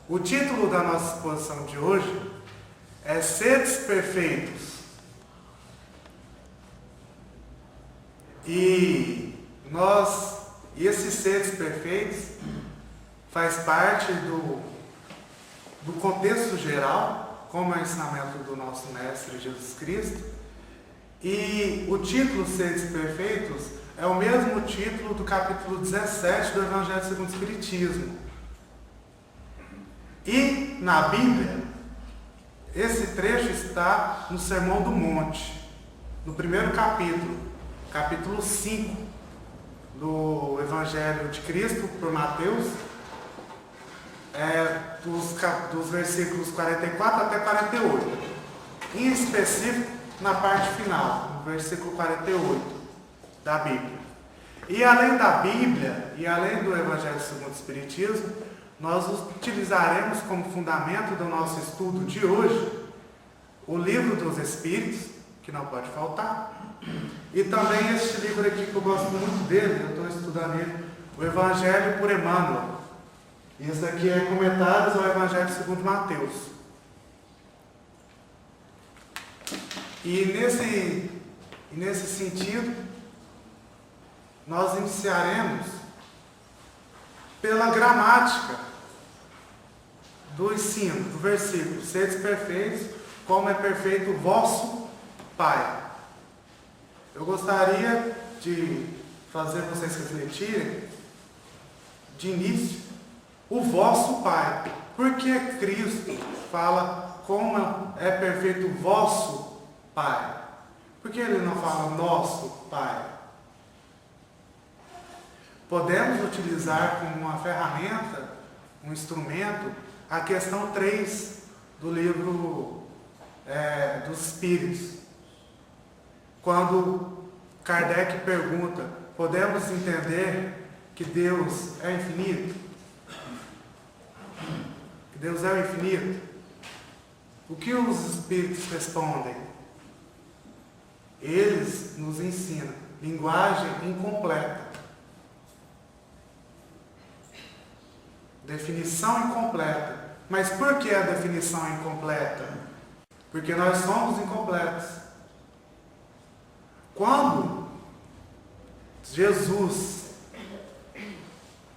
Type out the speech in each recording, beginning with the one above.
O título da nossa exposição de hoje é Sedes Perfeitos. E esses sedes perfeitos faz parte do contexto geral, como é o ensinamento do nosso Mestre Jesus Cristo. E o título Sedes Perfeitos é o mesmo título do capítulo 17 do Evangelho segundo o Espiritismo. E na Bíblia, esse trecho está no Sermão do Monte, no primeiro capítulo 5 do Evangelho de Cristo por Mateus, dos versículos 44 até 48. Em específico, na parte final, no versículo 48 da Bíblia. E além da Bíblia, e além do Evangelho segundo o Espiritismo, nós utilizaremos como fundamento do nosso estudo de hoje o Livro dos Espíritos, que não pode faltar, e também este livro aqui que eu gosto muito dele, eu estou estudando ele, o Evangelho por Emmanuel. Isso daqui é comentários ao Evangelho segundo Mateus. E nesse sentido, nós iniciaremos pela gramática do ensino, do versículo: sedes perfeitos, como é perfeito o vosso Pai. Eu gostaria de fazer vocês refletirem, de início, o vosso Pai. Por que Cristo fala como é perfeito o vosso Pai? Por que ele não fala nosso Pai? Podemos utilizar como uma ferramenta, um instrumento, a questão 3 do livro dos Espíritos. Quando Kardec pergunta: podemos entender que Deus é infinito? Que Deus é o infinito? O que os Espíritos respondem? Eles nos ensinam linguagem incompleta, definição incompleta. Mas por que a definição incompleta? Porque nós somos incompletos. Quando Jesus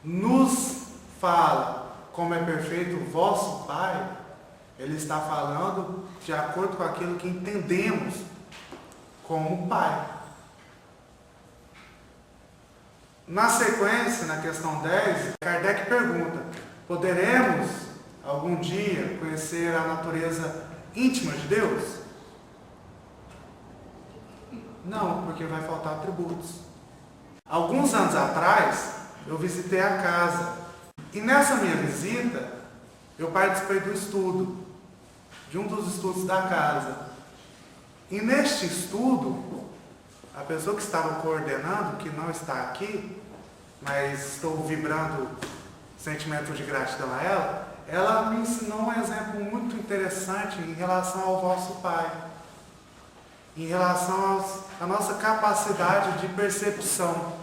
nos fala como é perfeito o vosso Pai, ele está falando de acordo com aquilo que entendemos como Pai. Na sequência, na questão 10, Kardec pergunta: poderemos algum dia conhecer a natureza íntima de Deus? Não, porque vai faltar atributos. Alguns anos atrás, eu visitei a casa. E nessa minha visita, eu participei do estudo, de um dos estudos da casa. E neste estudo, a pessoa que estava coordenando, que não está aqui, mas estou vibrando sentimento de gratidão a ela me ensinou um exemplo muito interessante em relação ao vosso Pai, em relação à nossa capacidade de percepção.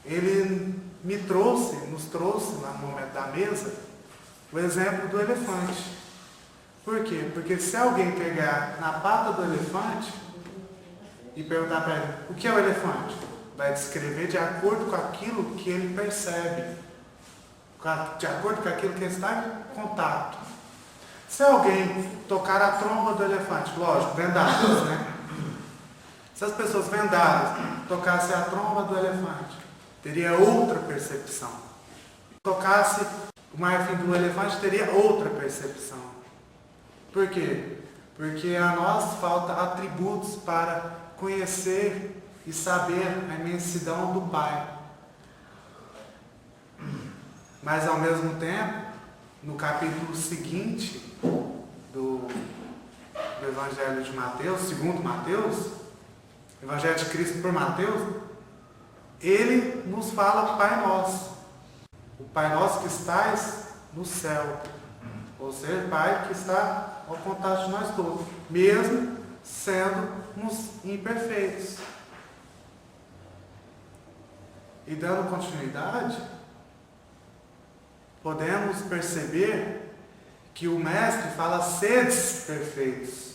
Ele nos trouxe lá no momento da mesa, o exemplo do elefante. Por quê? Porque se alguém pegar na pata do elefante e perguntar para ele: o que é o elefante? Vai descrever de acordo com aquilo que ele percebe, de acordo com aquilo que ele está em contato. Se alguém tocar a tromba do elefante, lógico, vendadas, né? Se as pessoas vendadas tocassem a tromba do elefante, teria outra percepção. Tocasse o marfim do elefante, teria outra percepção. Por quê? Porque a nós falta atributos para conhecer e saber a imensidão do Pai. Mas ao mesmo tempo, no capítulo seguinte do Evangelho de Mateus, segundo Mateus, Evangelho de Cristo por Mateus, ele nos fala Pai Nosso. O Pai Nosso que estás no céu. Ou seja, Pai que está ao contato de nós todos, mesmo sendo imperfeitos. E dando continuidade, podemos perceber que o Mestre fala sedes perfeitos.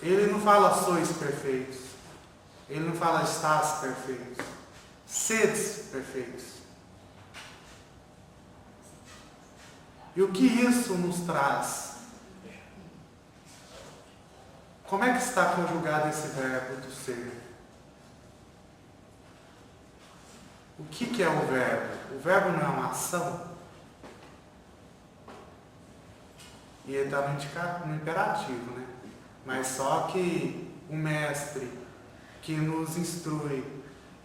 Ele não fala sois perfeitos. Ele não fala estás perfeitos. Sedes perfeitos. E o que isso nos traz? Como é que está conjugado esse verbo do ser? O que é o verbo? O verbo não é uma ação? E ele está no imperativo, né? Mas só que o Mestre que nos instrui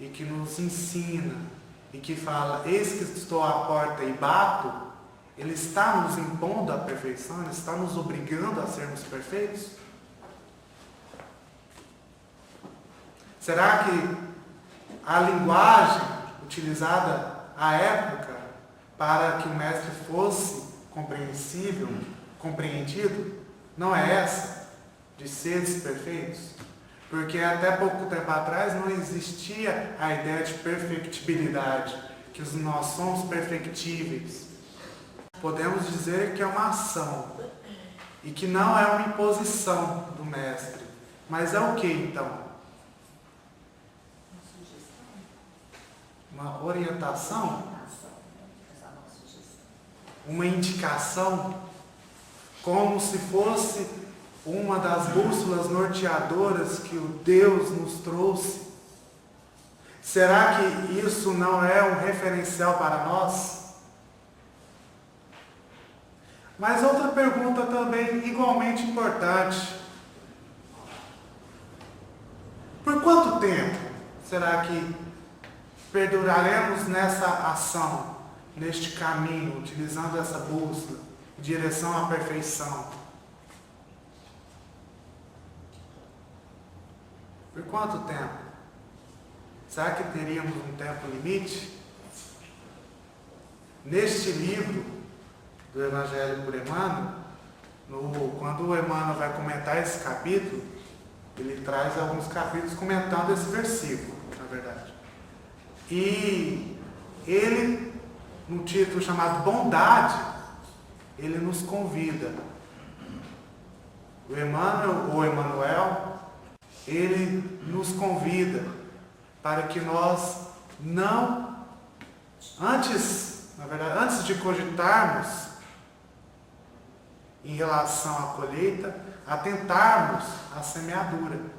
e que nos ensina e que fala, eis que estou à porta e bato, ele está nos impondo a perfeição, ele está nos obrigando a sermos perfeitos? Será que a linguagem utilizada à época para que o Mestre fosse compreensível, compreendido, não é essa, de seres perfeitos? Porque até pouco tempo atrás não existia a ideia de perfectibilidade, que nós somos perfectíveis. Podemos dizer que é uma ação e que não é uma imposição do Mestre. Mas é o que então? Uma orientação? Uma indicação? Como se fosse uma das bússolas norteadoras que o Deus nos trouxe? Será que isso não é um referencial para nós? Mas outra pergunta também igualmente importante. Por quanto tempo será que perduraremos nessa ação, neste caminho, utilizando essa bússola em direção à perfeição? Por quanto tempo? Será que teríamos um tempo limite? Neste livro do Evangelho por Emmanuel, quando o Emmanuel vai comentar esse capítulo, ele traz alguns capítulos comentando esse versículo, na verdade. E ele, no título chamado Bondade, ele nos convida. O Emmanuel, ele nos convida para que nós não, antes de cogitarmos em relação à colheita, atentarmos à semeadura.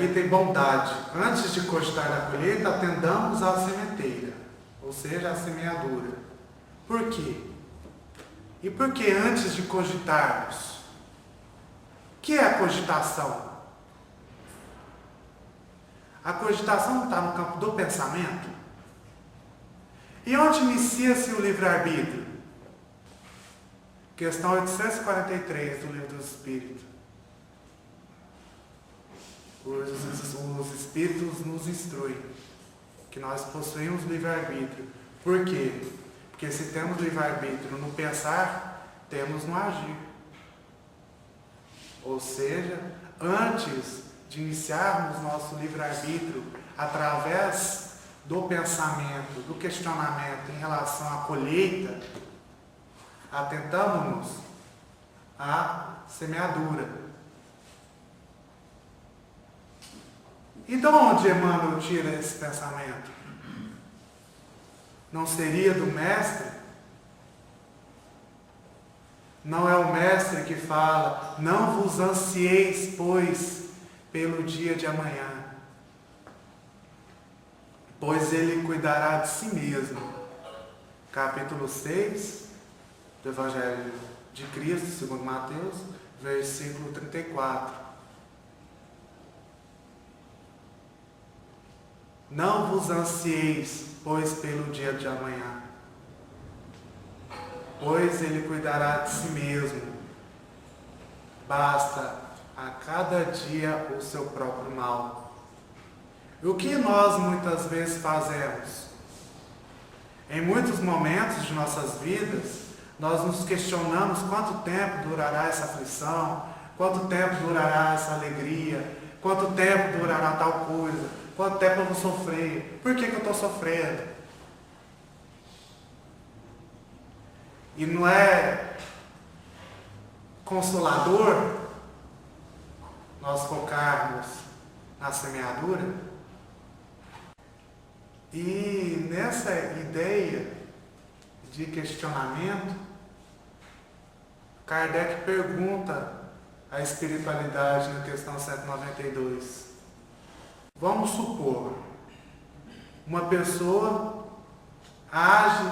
Item bondade. Antes de cogitar a colheita, atendamos à sementeira, ou seja, à semeadura. Por quê? E por que antes de cogitarmos? O que é a cogitação? A cogitação não está no campo do pensamento? E onde inicia-se o livre-arbítrio? Questão 843 do Livro dos Espíritos. Os Espíritos nos instruem que nós possuímos livre-arbítrio. Por quê? Porque se temos livre-arbítrio no pensar, temos no agir. Ou seja, antes de iniciarmos nosso livre-arbítrio através do pensamento, do questionamento em relação à colheita, atentamos-nos à semeadura. E de onde Emmanuel tira esse pensamento? Não seria do Mestre? Não é o Mestre que fala, não vos ansieis, pois, pelo dia de amanhã, pois ele cuidará de si mesmo. Capítulo 6 do Evangelho de Cristo, segundo Mateus, versículo 34. Não vos ansieis, pois, pelo dia de amanhã, pois ele cuidará de si mesmo. Basta a cada dia o seu próprio mal. E o que nós muitas vezes fazemos? Em muitos momentos de nossas vidas, nós nos questionamos quanto tempo durará essa aflição, quanto tempo durará essa alegria, quanto tempo durará tal coisa, quanto tempo eu vou sofrer, por que eu estou sofrendo? E não é consolador nós focarmos na semeadura? E nessa ideia de questionamento, Kardec pergunta a espiritualidade na questão 192. Vamos supor, uma pessoa age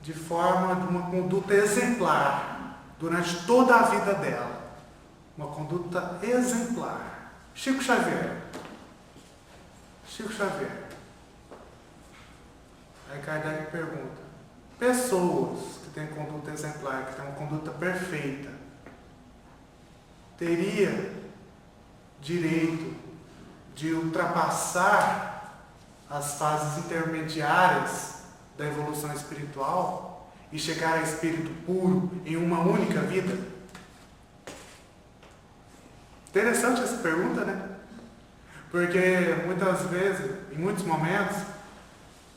de uma conduta exemplar durante toda a vida dela. Uma conduta exemplar. Chico Xavier. Aí Kardec pergunta: pessoas que têm conduta exemplar, que têm uma conduta perfeita, teria direito de ultrapassar as fases intermediárias da evolução espiritual e chegar a espírito puro em uma única vida? Interessante essa pergunta, né? Porque muitas vezes, em muitos momentos,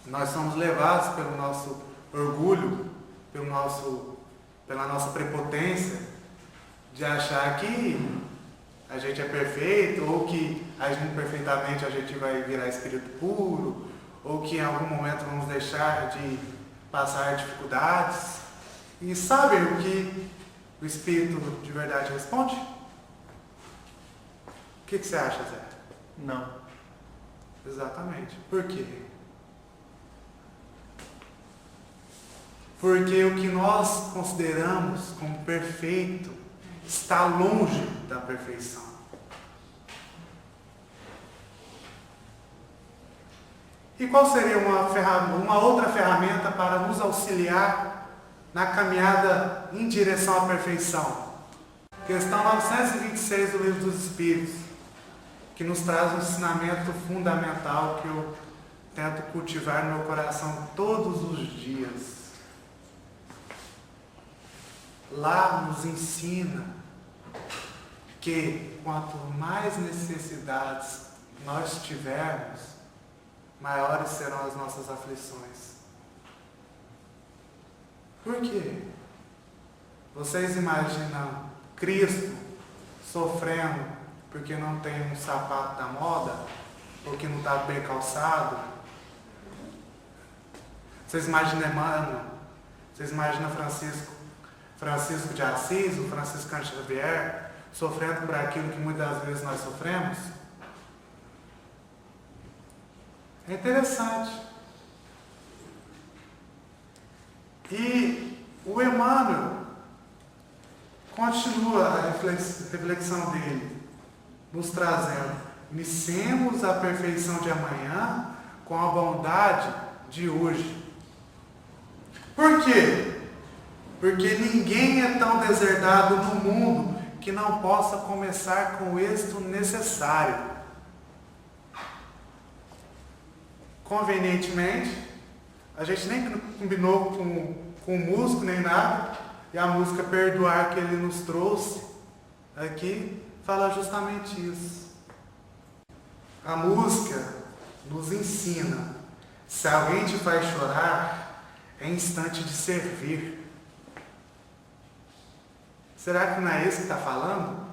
nós somos levados pelo nosso orgulho, pela nossa prepotência, de achar que a gente é perfeito, ou que agindo perfeitamente a gente vai virar espírito puro, ou que em algum momento vamos deixar de passar dificuldades. E sabem o que o espírito de verdade responde? O que você acha, Zé? Não. Exatamente. Por quê? Porque o que nós consideramos como perfeito está longe da perfeição. E qual seria uma outra ferramenta para nos auxiliar na caminhada em direção à perfeição? Questão 926 do Livro dos Espíritos, que nos traz um ensinamento fundamental que eu tento cultivar no meu coração todos os dias. Lá nos ensina que quanto mais necessidades nós tivermos, maiores serão as nossas aflições. Por quê? Vocês imaginam Cristo sofrendo porque não tem um sapato da moda, ou que não está bem calçado? Vocês imaginam Emmanuel? Vocês imaginam Francisco de Assis, o Franciscano Xavier, sofrendo por aquilo que muitas vezes nós sofremos? É interessante. E o Emmanuel continua a reflexão dele, nos trazendo: iniciemos a perfeição de amanhã com a bondade de hoje. Por quê? Porque ninguém é tão deserdado no mundo que não possa começar com o êxito necessário. Convenientemente, a gente nem combinou com o músico nem nada, e a música Perdoar que ele nos trouxe aqui fala justamente isso. A música nos ensina: se alguém te faz chorar, é instante de servir. Será que não é isso que está falando?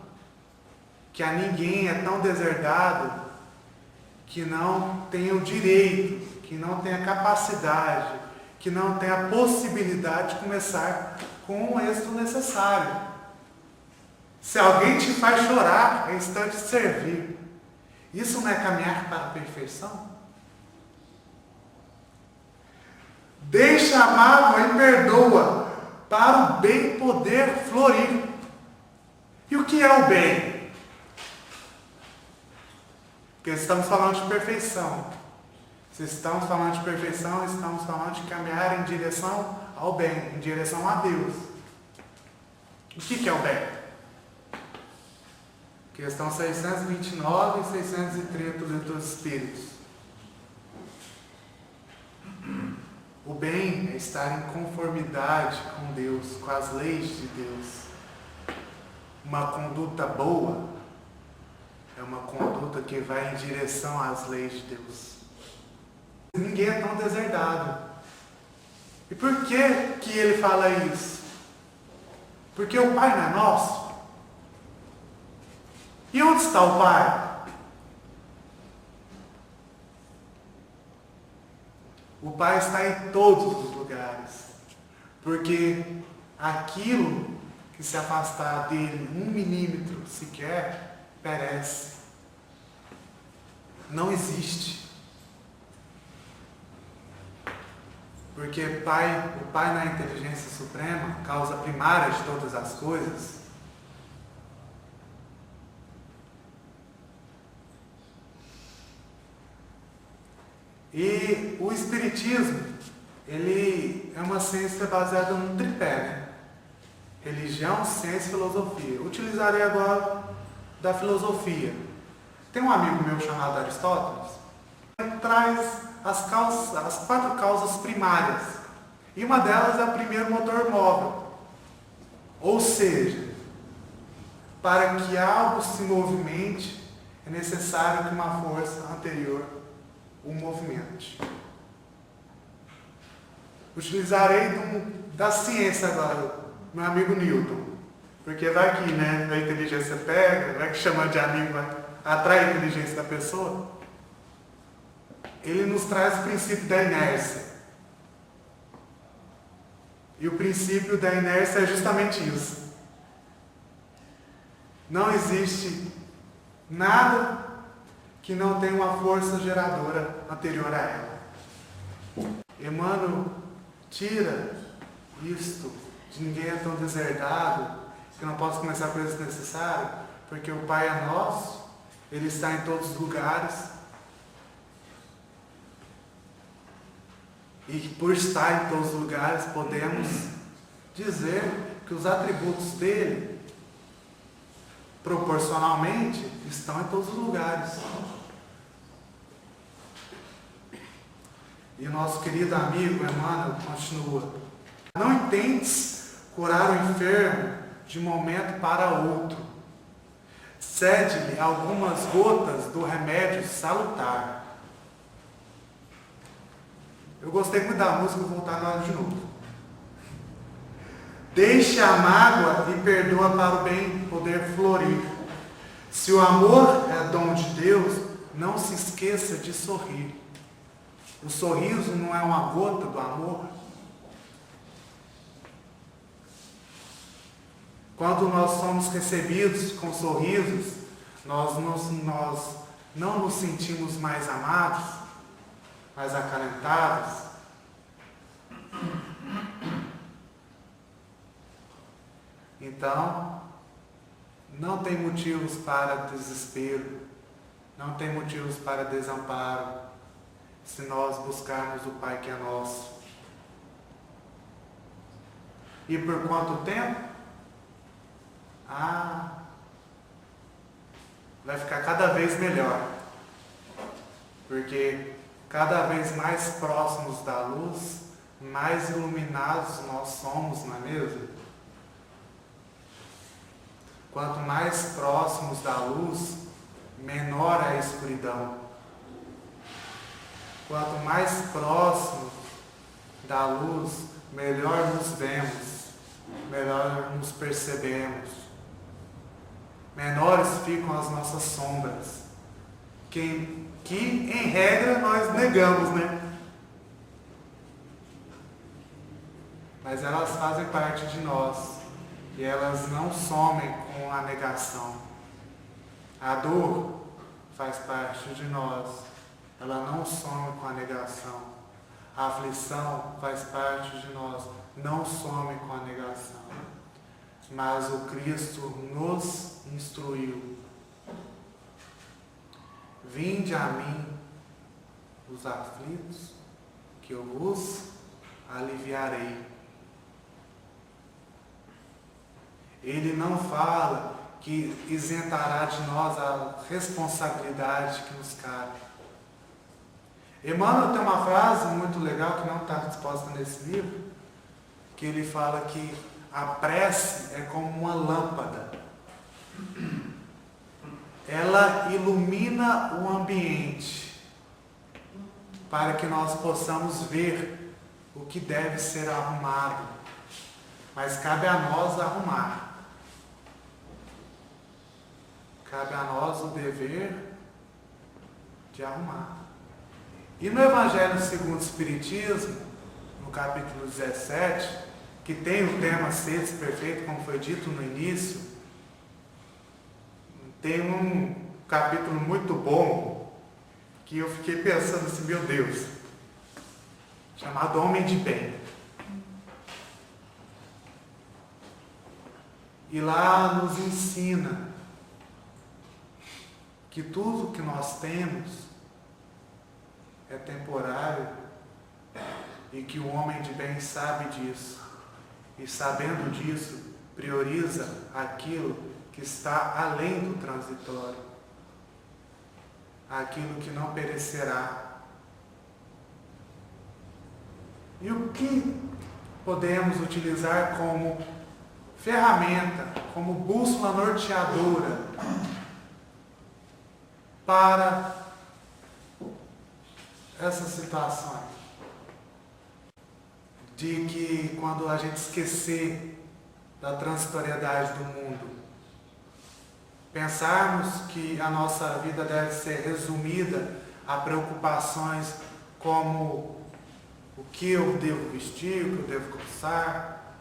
Que a ninguém é tão deserdado que não tenha o direito, que não tenha a capacidade, que não tenha a possibilidade de começar com o êxito necessário. Se alguém te faz chorar, é instante de servir. Isso não é caminhar para a perfeição? Deixa a mágoa e perdoa, para o bem poder florir. E o que é o bem? Porque estamos falando de perfeição. Se estamos falando de perfeição, estamos falando de caminhar em direção ao bem, em direção a Deus. O que é o bem? Questão 629 e 630 do Livro dos Espíritos. O bem é estar em conformidade com Deus, com as leis de Deus. Uma conduta boa é uma conduta que vai em direção às leis de Deus. Ninguém é tão deserdado. E por que ele fala isso? Porque o Pai não é nosso. E onde está o Pai? O Pai está em todos os lugares. Porque aquilo que se afastar dele 1 milímetro sequer, perece. Não existe. Porque o Pai na inteligência suprema, causa primária de todas as coisas, e o Espiritismo, ele é uma ciência baseada no tripé, né? Religião, ciência e filosofia. Eu utilizarei agora da filosofia. Tem um amigo meu chamado Aristóteles, que traz as 4 causas primárias. E uma delas é o primeiro motor móvel. Ou seja, para que algo se movimente, é necessário que uma força anterior o movimente. Utilizarei da ciência agora, meu amigo Newton. Porque vai que, né, a inteligência pega, vai que chamando de amigo atrai a inteligência da pessoa. Ele nos traz o princípio da inércia. E o princípio da inércia é justamente isso. Não existe nada que não tenha uma força geradora anterior a ela. Emmanuel tira isto de ninguém é tão deserdado que não posso começar coisas necessárias, porque o Pai é nosso, Ele está em todos os lugares. E por estar em todos os lugares, podemos dizer que os atributos dele, proporcionalmente, estão em todos os lugares. E o nosso querido amigo Emmanuel continua: não intentes curar o enfermo de um momento para outro. Cede-lhe algumas gotas do remédio salutar. Eu gostei muito da música, vou voltar agora de novo. Deixe a mágoa e perdoa para o bem poder florir. Se o amor é dom de Deus, não se esqueça de sorrir. O sorriso não é uma gota do amor. Quando nós somos recebidos com sorrisos, nós não nos sentimos mais amados, mais acalentados. Então, não tem motivos para desespero, não tem motivos para desamparo, se nós buscarmos o Pai que é nosso. E por quanto tempo? Vai ficar cada vez melhor, porque cada vez mais próximos da luz, mais iluminados nós somos, não é mesmo? Quanto mais próximos da luz, menor é a escuridão. Quanto mais próximos da luz, melhor nos vemos, melhor nos percebemos. Menores ficam as nossas sombras, que em regra nós negamos, né? Mas elas fazem parte de nós e elas não somem com a negação. A dor faz parte de nós, ela não some com a negação. A aflição faz parte de nós, não some com a negação. Mas o Cristo nos instruiu: vinde a mim os aflitos, que eu vos aliviarei. Ele não fala que isentará de nós a responsabilidade que nos cabe. Emmanuel tem uma frase muito legal que não está disposta nesse livro, que ele fala que a prece é como uma lâmpada. Ela ilumina o ambiente para que nós possamos ver o que deve ser arrumado. mas cabe a nós arrumar. Cabe a nós o dever de arrumar. E no Evangelho segundo o Espiritismo, no capítulo 17, que tem o tema Sede Perfeito, como foi dito no início, tem um capítulo muito bom, que eu fiquei pensando assim, meu Deus, chamado Homem de Bem. E lá nos ensina que tudo que nós temos é temporário e que o homem de bem sabe disso. E sabendo disso, prioriza aquilo que está além do transitório, aquilo que não perecerá. E o que podemos utilizar como ferramenta, como bússola norteadora para essas situações? De que quando a gente esquecer da transitoriedade do mundo, pensarmos que a nossa vida deve ser resumida a preocupações como o que eu devo vestir, o que eu devo calçar.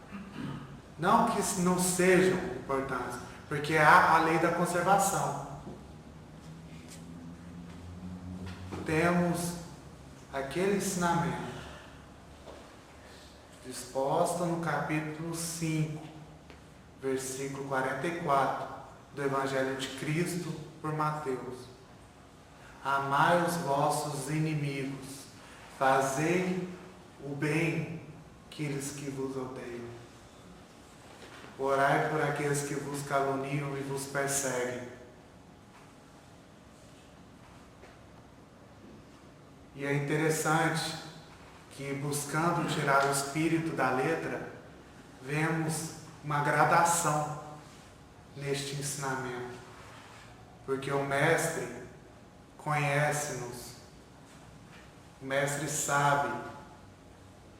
Não que isso não sejam importantes, porque há a lei da conservação. Temos aquele ensinamento disposta no capítulo 5, versículo 44 do Evangelho de Cristo por Mateus. Amai os vossos inimigos, fazei o bem àqueles que vos odeiam. Orai por aqueles que vos caluniam e vos perseguem. E é interessante que, buscando tirar o espírito da letra, vemos uma gradação neste ensinamento. Porque o Mestre conhece-nos. O Mestre sabe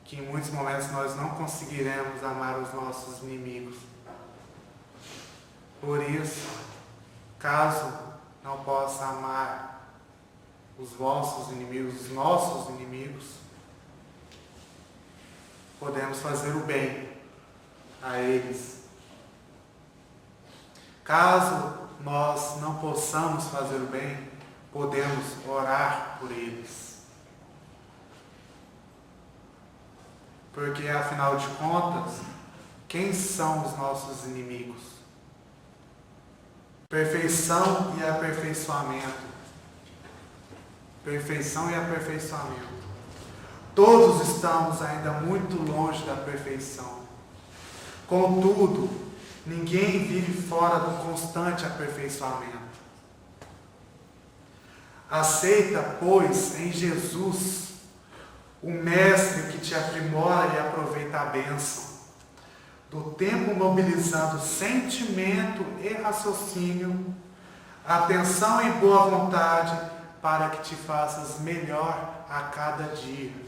que em muitos momentos nós não conseguiremos amar os nossos inimigos. Por isso, caso não possa amar os vossos inimigos, os nossos inimigos, podemos fazer o bem a eles. Caso nós não possamos fazer o bem, podemos orar por eles. Porque, afinal de contas, quem são os nossos inimigos? Perfeição e aperfeiçoamento. Perfeição e aperfeiçoamento. Todos estamos ainda muito longe da perfeição. Contudo, ninguém vive fora do constante aperfeiçoamento. Aceita, pois, em Jesus, o Mestre que te aprimora e aproveita a bênção, do tempo mobilizando sentimento e raciocínio, atenção e boa vontade, para que te faças melhor a cada dia.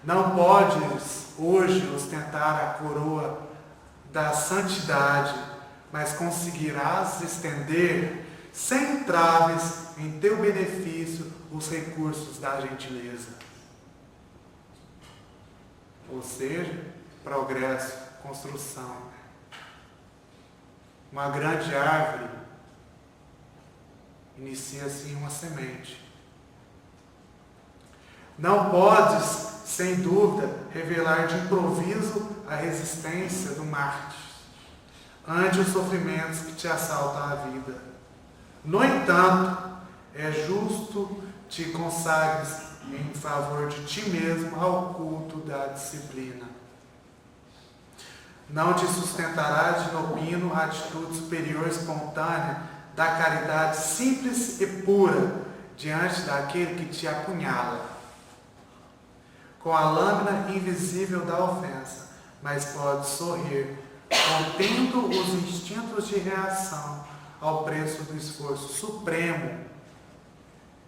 Não podes hoje ostentar a coroa da santidade, mas conseguirás estender sem traves em teu benefício os recursos da gentileza. Ou seja, progresso, construção. Uma grande árvore inicia-se em uma semente. Não podes, sem dúvida, revelar de improviso a resistência do Marte ante os sofrimentos que te assaltam a vida. No entanto, é justo te consagres em favor de ti mesmo ao culto da disciplina. Não te sustentarás de inopino a atitude superior espontânea da caridade simples e pura diante daquele que te apunhala com a lâmina invisível da ofensa, mas pode sorrir, contendo os instintos de reação ao preço do esforço supremo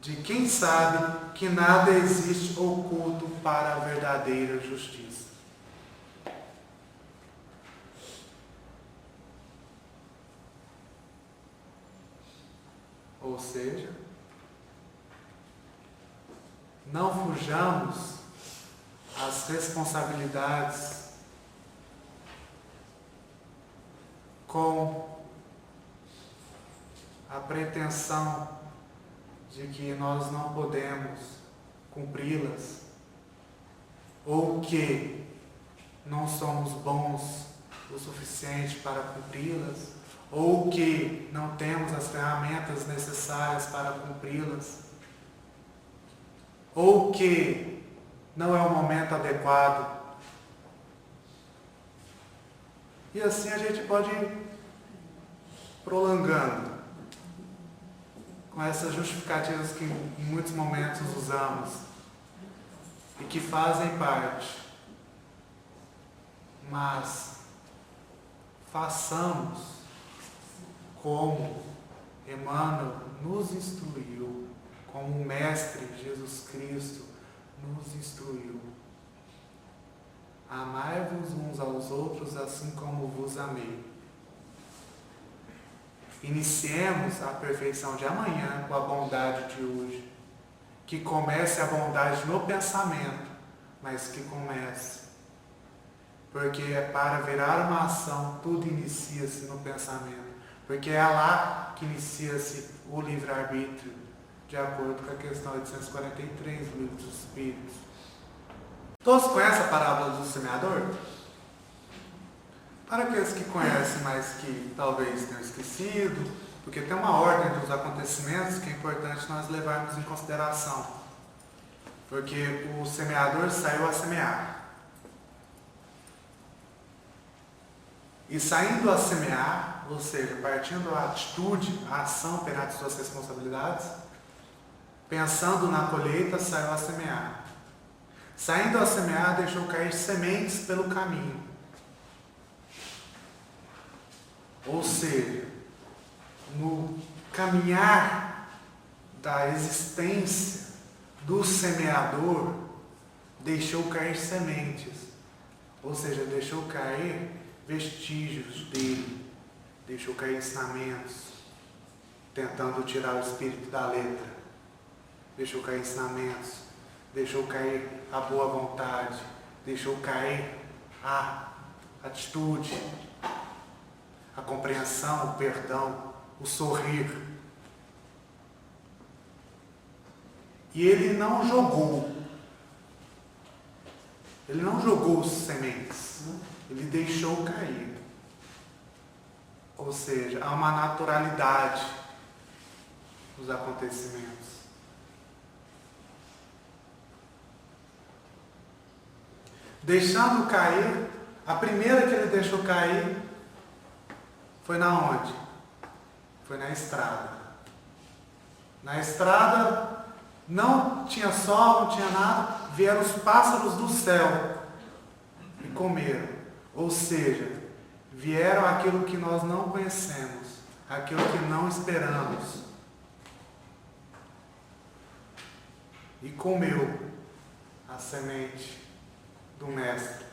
de quem sabe que nada existe oculto para a verdadeira justiça. Ou seja, não fujamos às responsabilidades com a pretensão de que nós não podemos cumpri-las, ou que não somos bons o suficiente para cumpri-las, ou que não temos as ferramentas necessárias para cumpri-las, ou que não é o momento adequado. E assim a gente pode ir prolongando com essas justificativas que em muitos momentos usamos e que fazem parte. Mas façamos como Emmanuel nos instruiu, como o Mestre Jesus Cristo nos instruiu. Amai-vos uns aos outros assim como vos amei. Iniciemos a perfeição de amanhã com a bondade de hoje. Que comece a bondade no pensamento, mas que comece. Porque é para virar uma ação, tudo inicia-se no pensamento. Porque é lá que inicia-se o livre-arbítrio, de acordo com a questão 843 do Livro dos Espíritos. Todos conhecem a parábola do semeador? Para aqueles que conhecem, mas que talvez tenham esquecido, porque tem uma ordem dos acontecimentos que é importante nós levarmos em consideração. Porque o semeador saiu a semear. E saindo a semear, ou seja, partindo a atitude, a ação perante suas responsabilidades, pensando na colheita, saiu a semear. Saindo a semear, deixou cair sementes pelo caminho. Ou seja, no caminhar da existência do semeador, deixou cair sementes. Ou seja, deixou cair vestígios dele, deixou cair ensinamentos, tentando tirar o espírito da letra, deixou cair ensinamentos, deixou cair a boa vontade, deixou cair a atitude, a compreensão, o perdão, o sorrir. E ele não jogou os sementes. Ele deixou cair. Ou seja, há uma naturalidade nos acontecimentos. Deixando cair, a primeira que ele deixou cair foi na onde? Foi na estrada. Na estrada não tinha sol, não tinha nada, vieram os pássaros do céu e comeram. Ou seja, vieram aquilo que nós não conhecemos, aquilo que não esperamos. E comeu a semente do Mestre.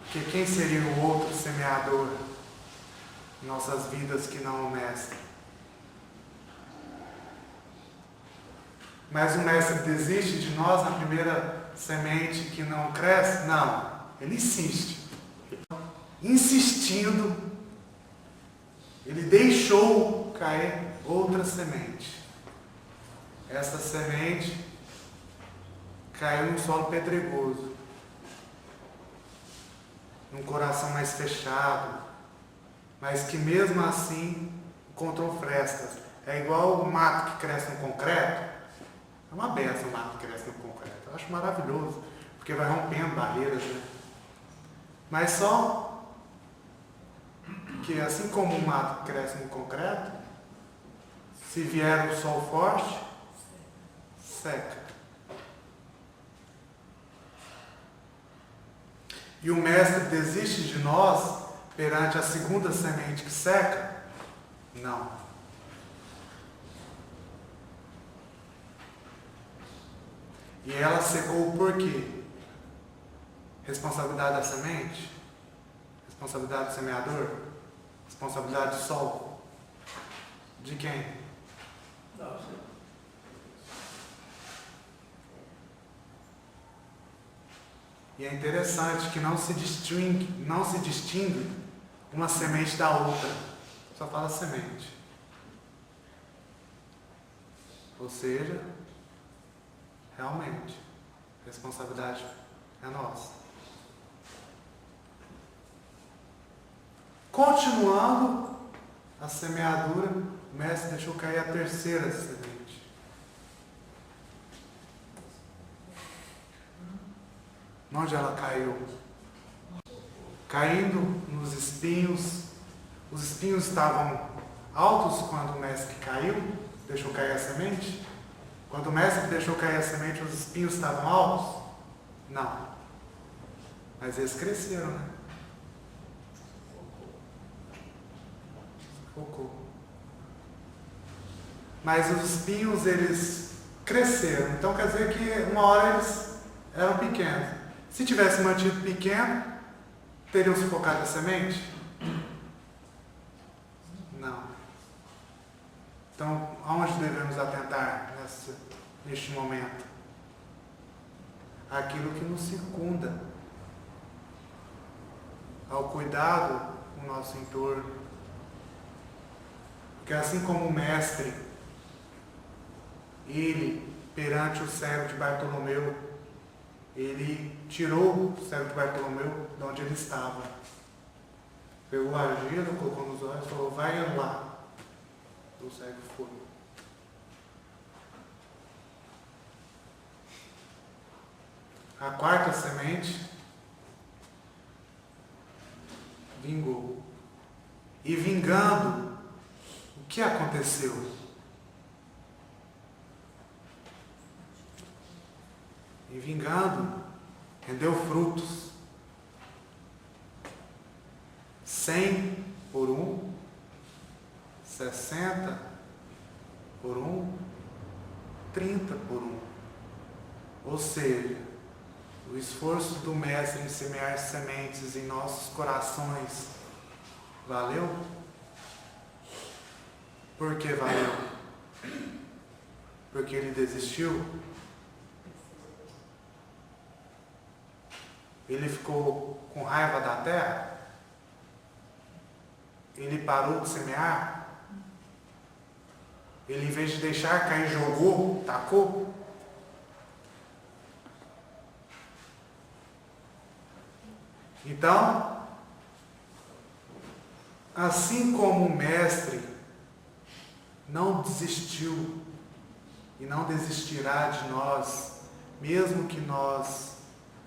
Porque quem seria o outro semeador em nossas vidas que não o Mestre? Mas o Mestre desiste de nós na primeira semente que não cresce? Não, ele insiste. Insistindo, ele deixou cair outra semente. Essa semente caiu num solo pedregoso, num coração mais fechado, mas que mesmo assim encontrou frestas. É igual o mato que cresce no concreto. É uma benção o mato que cresce no concreto. Eu acho maravilhoso, porque vai rompendo barreiras, né? Mas só que assim como o mato cresce no concreto, se vier o sol forte, seca. E o Mestre desiste de nós perante a segunda semente que seca? Não. E ela secou por quê? Responsabilidade da semente? Responsabilidade do semeador? Responsabilidade do sol? De quem? Nossa. E é interessante que não se distingue uma semente da outra. Só fala semente. Ou seja, realmente, a responsabilidade é nossa. Continuando a semeadura, o mestre deixou cair a terceira semente. Onde ela caiu? Caindo nos espinhos. Os espinhos estavam altos quando o mestre caiu, deixou cair a semente? Quando o mestre deixou cair a semente, os espinhos estavam altos? Não. Mas eles cresceram, né? Focou. Mas os espinhos, eles cresceram. Então quer dizer que uma hora eles eram pequenos. Se tivesse mantido pequeno, teriam sufocado a semente? Não. Então, aonde devemos atentar neste momento? Aquilo que nos circunda, ao cuidado com o nosso entorno. Porque assim como o mestre, ele, perante o cego de Bartolomeu, ele tirou o cego de Bartolomeu de onde ele estava. Pegou a argila, colocou nos olhos e falou, vai lá. O cego foi. A quarta semente vingou. E vingando, o que aconteceu? E vingando, rendeu frutos. 100 por 1, 60 por 1, 30 por 1. Ou seja, o esforço do mestre em semear sementes em nossos corações valeu? Por que valeu? Porque ele desistiu? Ele ficou com raiva da terra? Ele parou de semear? Ele, em vez de deixar cair, jogou, tacou? Então, assim como o mestre não desistiu e não desistirá de nós, mesmo que nós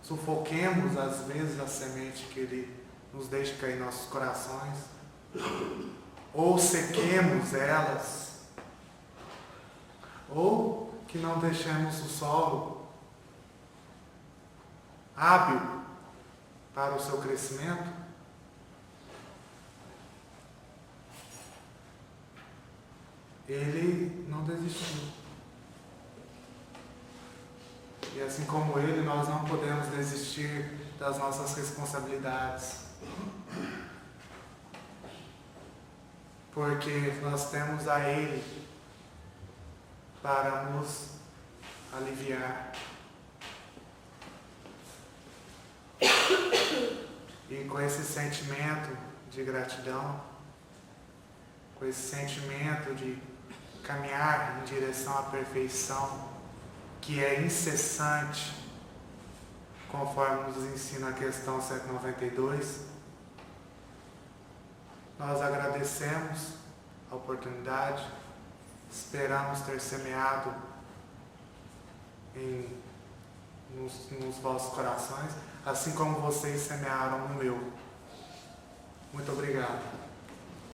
sufoquemos às vezes a semente que ele nos deixa cair em nossos corações, ou sequemos elas, ou que não deixemos o solo hábil para o seu crescimento. Ele não desistiu. E assim como ele, nós não podemos desistir das nossas responsabilidades. Porque nós temos a ele para nos aliviar. E com esse sentimento de gratidão, com esse sentimento de caminhar em direção à perfeição, que é incessante, conforme nos ensina a questão 192, nós agradecemos a oportunidade, esperamos ter semeado nos vossos corações, assim como vocês semearam no meu. Muito obrigado.